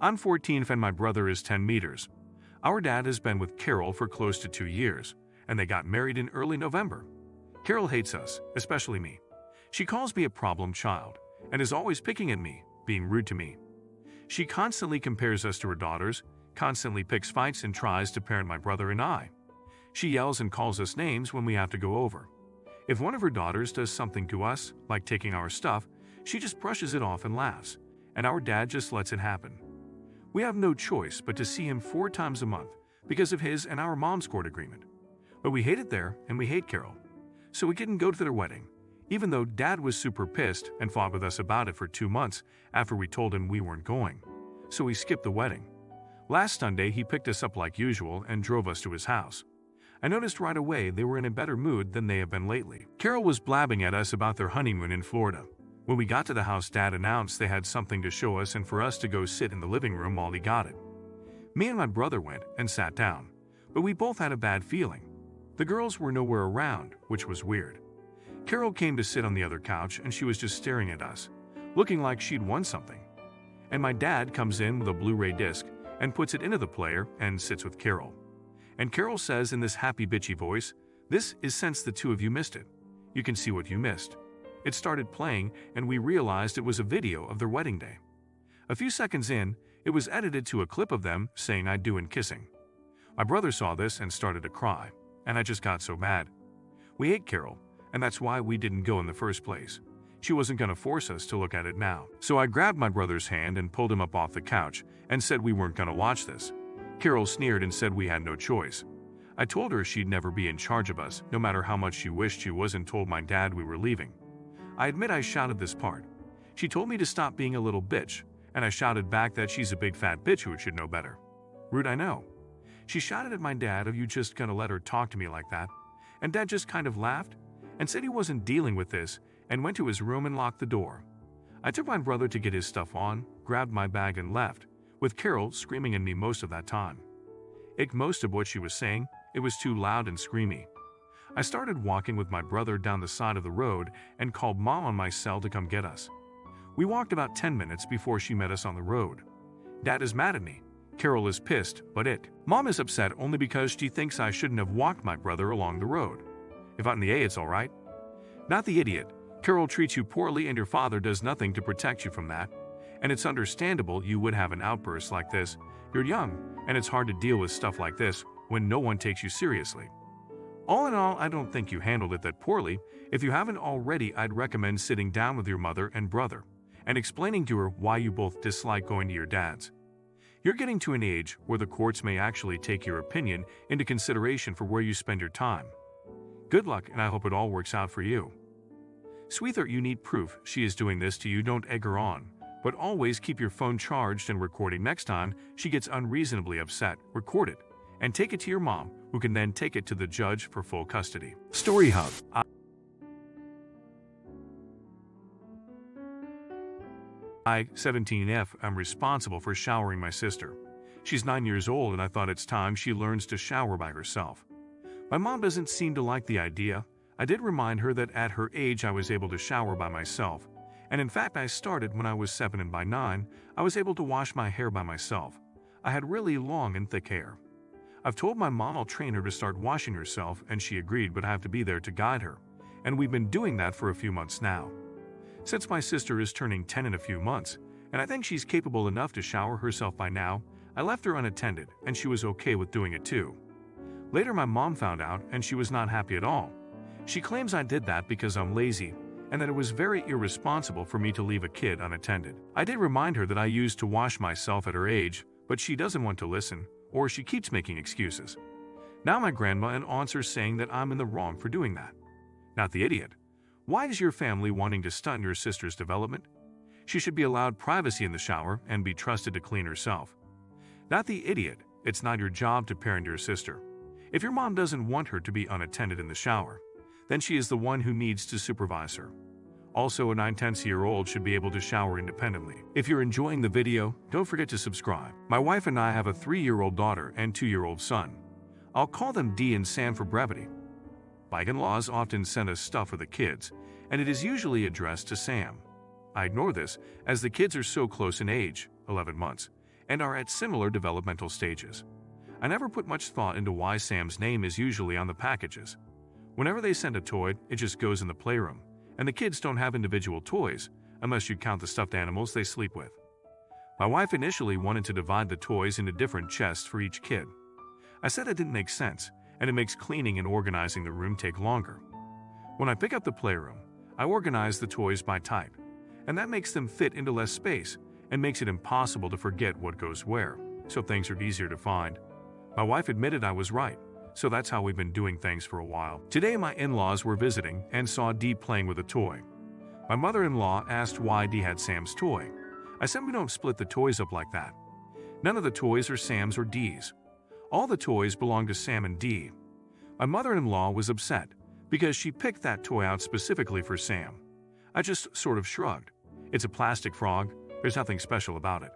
I'm 14 and my brother is 10 meters. Our dad has been with Carol for close to 2 years, and they got married in early November. Carol hates us, especially me. She calls me a problem child, and is always picking at me, being rude to me. She constantly compares us to her daughters, constantly picks fights and tries to parent my brother and I. She yells and calls us names when we have to go over. If one of her daughters does something to us, like taking our stuff, she just brushes it off and laughs, and our dad just lets it happen. We have no choice but to see him 4 times a month because of his and our mom's court agreement. But we hate it there and we hate Carol. So we didn't go to their wedding, even though Dad was super pissed and fought with us about it for 2 months after we told him we weren't going. So we skipped the wedding. Last Sunday he picked us up like usual and drove us to his house. I noticed right away they were in a better mood than they have been lately. Carol was blabbing at us about their honeymoon in Florida. When we got to the house, Dad announced they had something to show us and for us to go sit in the living room while he got it. Me and my brother went and sat down, but we both had a bad feeling. The girls were nowhere around, which was weird. Carol came to sit on the other couch and she was just staring at us, looking like she'd won something. And my dad comes in with a Blu-ray disc and puts it into the player and sits with Carol. And Carol says in this happy bitchy voice, "This is since the 2 of you missed it. You can see what you missed." It started playing and we realized it was a video of their wedding day. A few seconds in, it was edited to a clip of them saying "I do" and kissing. My brother saw this and started to cry, and I just got so mad. We hate Carol, and that's why we didn't go in the first place. She wasn't going to force us to look at it now. So I grabbed my brother's hand and pulled him up off the couch and said we weren't going to watch this. Carol sneered and said we had no choice. I told her she'd never be in charge of us, no matter how much she wished she was, and told my dad we were leaving. I admit I shouted this part. She told me to stop being a little bitch, and I shouted back that she's a big fat bitch who should know better. Rude, I know. She shouted at my dad, "Are you just gonna let her talk to me like that?" And Dad just kind of laughed and said he wasn't dealing with this and went to his room and locked the door. I took my brother to get his stuff on, grabbed my bag and left, with Carol screaming at me most of that time. Most of what she was saying, it was too loud and screamy. I started walking with my brother down the side of the road and called Mom on my cell to come get us. We walked about 10 minutes before she met us on the road. Dad is mad at me. Carol is pissed, but Mom is upset only because she thinks I shouldn't have walked my brother along the road. If I'm the A, it's alright. Not the idiot. Carol treats you poorly and your father does nothing to protect you from that. And it's understandable you would have an outburst like this. You're young, and it's hard to deal with stuff like this when no one takes you seriously. All in all, I don't think you handled it that poorly. If you haven't already, I'd recommend sitting down with your mother and brother and explaining to her why you both dislike going to your dad's. You're getting to an age where the courts may actually take your opinion into consideration for where you spend your time. Good luck, and I hope it all works out for you. Sweetheart, you need proof she is doing this to you. Don't egg her on, but always keep your phone charged and recording. Next time she gets unreasonably upset, record it and take it to your mom, who can then take it to the judge for full custody. Story Hub. I, 17F, am responsible for showering my sister. She's 9 years old and I thought it's time she learns to shower by herself. My mom doesn't seem to like the idea. I did remind her that at her age I was able to shower by myself. And in fact I started when I was 7, and by 9 I was able to wash my hair by myself. I had really long and thick hair. I've told my mom I'll train her to start washing herself, and she agreed, but I have to be there to guide her. And we've been doing that for a few months now. Since my sister is turning 10 in a few months, and I think she's capable enough to shower herself by now, I left her unattended, and she was okay with doing it too. Later my mom found out, and she was not happy at all. She claims I did that because I'm lazy, and that it was very irresponsible for me to leave a kid unattended. I did remind her that I used to wash myself at her age, but she doesn't want to listen, or she keeps making excuses. Now my grandma and aunts are saying that I'm in the wrong for doing that. Not the idiot. Why is your family wanting to stunt your sister's development? She should be allowed privacy in the shower and be trusted to clean herself. Not the idiot. It's not your job to parent your sister. If your mom doesn't want her to be unattended in the shower, then she is the one who needs to supervise her. Also, a 9-10-year-old should be able to shower independently. If you're enjoying the video, don't forget to subscribe. My wife and I have a 3-year-old daughter and 2-year-old son. I'll call them D and Sam for brevity. My in-laws often send us stuff for the kids, and it is usually addressed to Sam. I ignore this, as the kids are so close in age, 11 months, and are at similar developmental stages. I never put much thought into why Sam's name is usually on the packages. Whenever they send a toy, it just goes in the playroom, and the kids don't have individual toys, unless you count the stuffed animals they sleep with. My wife initially wanted to divide the toys into different chests for each kid. I said it didn't make sense, and it makes cleaning and organizing the room take longer. When I pick up the playroom, I organize the toys by type, and that makes them fit into less space and makes it impossible to forget what goes where, so things are easier to find. My wife admitted I was right, so that's how we've been doing things for a while. Today my in-laws were visiting and saw Dee playing with a toy. My mother-in-law asked why Dee had Sam's toy. I said we don't split the toys up like that. None of the toys are Sam's or Dee's. All the toys belong to Sam and Dee. My mother-in-law was upset because she picked that toy out specifically for Sam. I just sort of shrugged. It's a plastic frog, there's nothing special about it.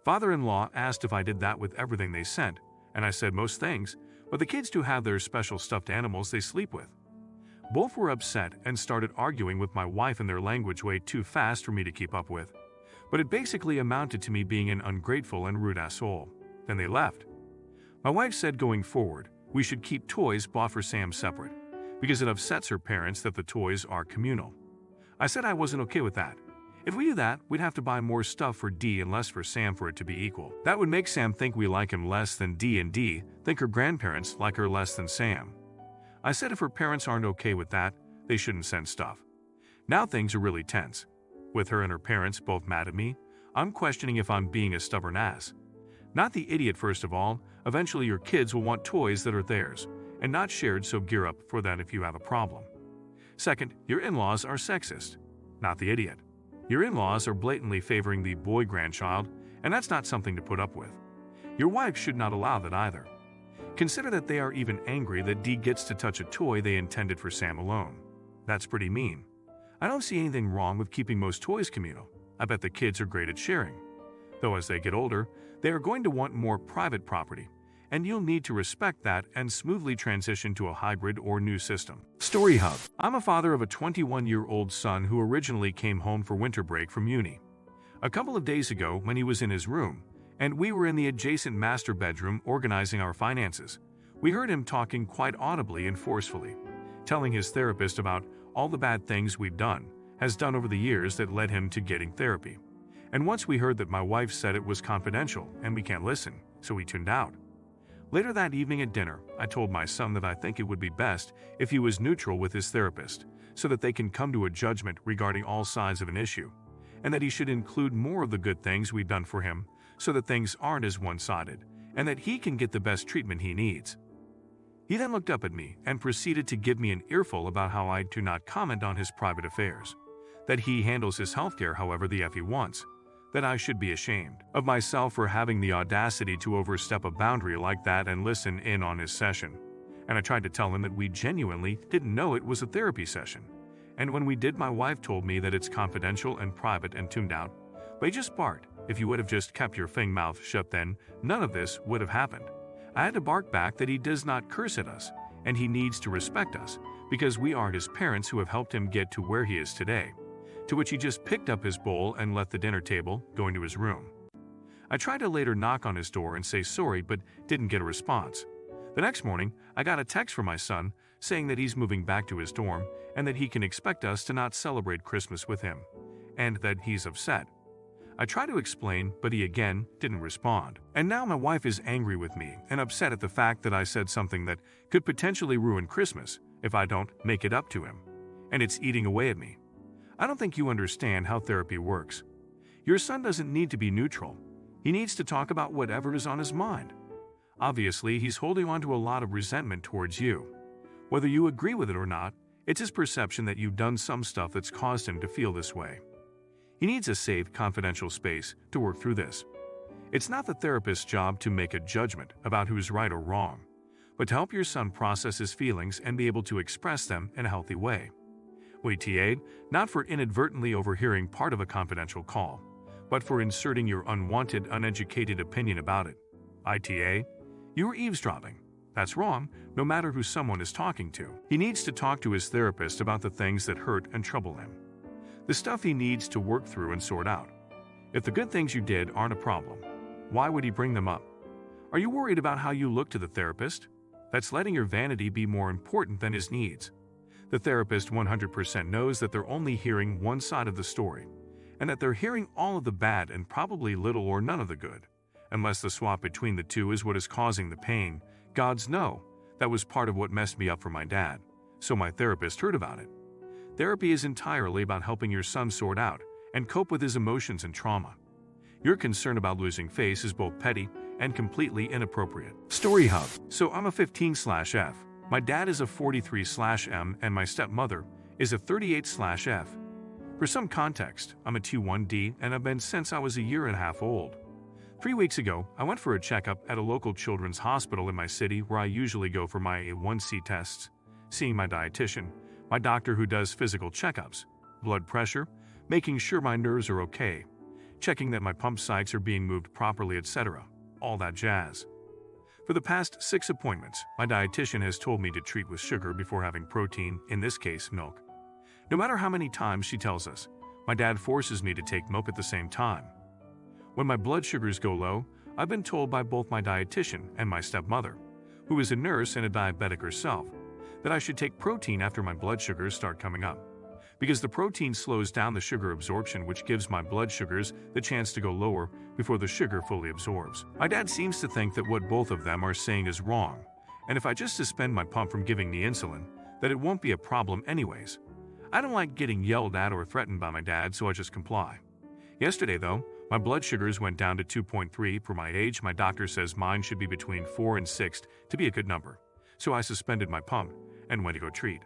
Father-in-law asked if I did that with everything they sent, and I said most things, but the kids do have their special stuffed animals they sleep with. Both were upset and started arguing with my wife in their language way too fast for me to keep up with. But it basically amounted to me being an ungrateful and rude asshole. Then they left. My wife said going forward, we should keep toys bought for Sam separate, because it upsets her parents that the toys are communal. I said I wasn't okay with that. If we do that, we'd have to buy more stuff for Dee and less for Sam for it to be equal. That would make Sam think we like him less than Dee, and Dee think her grandparents like her less than Sam. I said if her parents aren't okay with that, they shouldn't send stuff. Now things are really tense. With her and her parents both mad at me, I'm questioning if I'm being a stubborn ass. Not the idiot first of all, eventually your kids will want toys that are theirs, and not shared, so gear up for that if you have a problem. Second, your in-laws are sexist. Not the idiot. Your in-laws are blatantly favoring the boy grandchild, and that's not something to put up with. Your wife should not allow that either. Consider that they are even angry that Dee gets to touch a toy they intended for Sam alone. That's pretty mean. I don't see anything wrong with keeping most toys communal. I bet the kids are great at sharing. Though as they get older, they are going to want more private property, and you'll need to respect that and smoothly transition to a hybrid or new system. Story Hub. I'm a father of a 21-year-old son who originally came home for winter break from uni. A couple of days ago, when he was in his room, and we were in the adjacent master bedroom organizing our finances, we heard him talking quite audibly and forcefully, telling his therapist about all the bad things we've done, has done over the years that led him to getting therapy. And once we heard that my wife said it was confidential and we can't listen, so we tuned out. Later that evening at dinner, I told my son that I think it would be best if he was neutral with his therapist, so that they can come to a judgment regarding all sides of an issue, and that he should include more of the good things we've done for him, so that things aren't as one-sided, and that he can get the best treatment he needs. He then looked up at me and proceeded to give me an earful about how I do not comment on his private affairs, that he handles his healthcare however the F he wants, that I should be ashamed of myself for having the audacity to overstep a boundary like that and listen in on his session. And I tried to tell him that we genuinely didn't know it was a therapy session. And when we did, my wife told me that it's confidential and private and tuned out. But he just barked. If you would have just kept your mouth shut, then none of this would have happened. I had to bark back that he does not curse at us, and he needs to respect us, because we are his parents who have helped him get to where he is today. To which he just picked up his bowl and left the dinner table, going to his room. I tried to later knock on his door and say sorry, but didn't get a response. The next morning, I got a text from my son saying that he's moving back to his dorm and that he can expect us to not celebrate Christmas with him, and that he's upset. I tried to explain, but he again didn't respond. And now my wife is angry with me and upset at the fact that I said something that could potentially ruin Christmas if I don't make it up to him. And it's eating away at me. I don't think you understand how therapy works. Your son doesn't need to be neutral. He needs to talk about whatever is on his mind. Obviously, he's holding on to a lot of resentment towards you. Whether you agree with it or not, it's his perception that you've done some stuff that's caused him to feel this way. He needs a safe, confidential space to work through this. It's not the therapist's job to make a judgment about who's right or wrong, but to help your son process his feelings and be able to express them in a healthy way. We TA'd not for inadvertently overhearing part of a confidential call, but for inserting your unwanted, uneducated opinion about it. ITA, you were eavesdropping. That's wrong, no matter who someone is talking to. He needs to talk to his therapist about the things that hurt and trouble him. The stuff he needs to work through and sort out. If the good things you did aren't a problem, Why would he bring them up? Are you worried about how you look to the therapist? That's letting your vanity be more important than his needs. The therapist 100% knows that they're only hearing one side of the story, and that they're hearing all of the bad and probably little or none of the good. Unless the swap between the two is what is causing the pain, gods know, that was part of what messed me up for my dad, so my therapist heard about it. Therapy is entirely about helping your son sort out and cope with his emotions and trauma. Your concern about losing face is both petty and completely inappropriate. Story Hub. So I'm a 15/F. My dad is a 43/M and my stepmother is a 38/F. For some context, I'm a T1D and I've been since I was a year and a half old. 3 weeks ago, I went for a checkup at a local children's hospital in my city where I usually go for my A1C tests, seeing my dietitian, my doctor who does physical checkups, blood pressure, making sure my nerves are okay, checking that my pump sites are being moved properly, etc. All that jazz. For the past 6 appointments, my dietitian has told me to treat with sugar before having protein, in this case, milk. No matter how many times she tells us, my dad forces me to take milk at the same time. When my blood sugars go low, I've been told by both my dietitian and my stepmother, who is a nurse and a diabetic herself, that I should take protein after my blood sugars start coming up, because the protein slows down the sugar absorption, which gives my blood sugars the chance to go lower before the sugar fully absorbs. My dad seems to think that what both of them are saying is wrong, and if I just suspend my pump from giving the insulin, that it won't be a problem anyways. I don't like getting yelled at or threatened by my dad, so I just comply. Yesterday, though, my blood sugars went down to 2.3. For my age, my doctor says mine should be between 4 and 6 to be a good number, so I suspended my pump and went to go treat.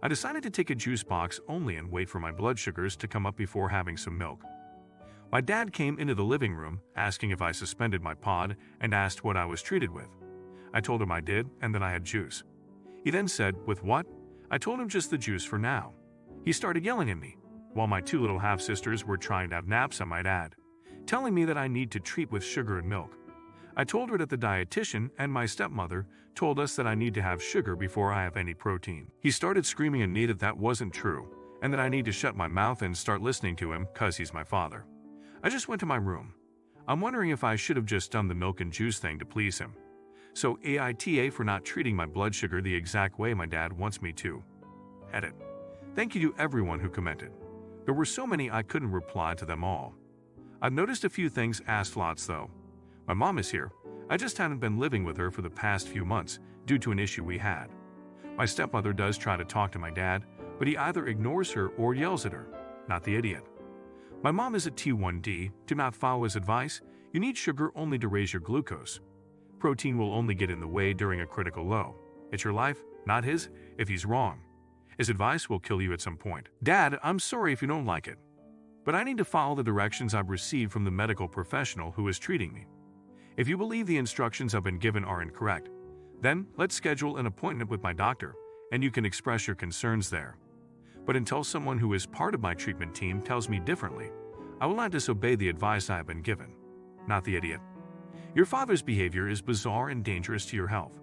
I decided to take a juice box only and wait for my blood sugars to come up before having some milk. My dad came into the living room asking if I suspended my pod and asked what I was treated with. I told him I did and that I had juice. He then said, "With what?" I told him just the juice for now. He started yelling at me, while my 2 little half-sisters were trying to have naps, I might add, telling me that I need to treat with sugar and milk. I told her that the dietitian and my stepmother told us that I need to have sugar before I have any protein. He started screaming at me that that wasn't true, and that I need to shut my mouth and start listening to him cause he's my father. I just went to my room. I'm wondering if I should have just done the milk and juice thing to please him. So AITA for not treating my blood sugar the exact way my dad wants me to. Edit. Thank you to everyone who commented. There were so many I couldn't reply to them all. I've noticed a few things asked lots though. My mom is here. I just haven't been living with her for the past few months due to an issue we had. My stepmother does try to talk to my dad, but he either ignores her or yells at her. Not the idiot. My mom is a T1D. Do not follow his advice. You need sugar only to raise your glucose. Protein will only get in the way during a critical low. It's your life, not his, if he's wrong. His advice will kill you at some point. Dad, I'm sorry if you don't like it, but I need to follow the directions I've received from the medical professional who is treating me. If you believe the instructions I've been given are incorrect, then let's schedule an appointment with my doctor and you can express your concerns there. But until someone who is part of my treatment team tells me differently, I will not disobey the advice I have been given. Not the idiot. Your father's behavior is bizarre and dangerous to your health.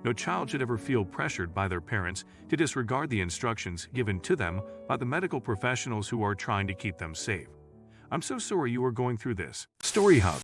No child should ever feel pressured by their parents to disregard the instructions given to them by the medical professionals who are trying to keep them safe. I'm so sorry you are going through this. Story Hub.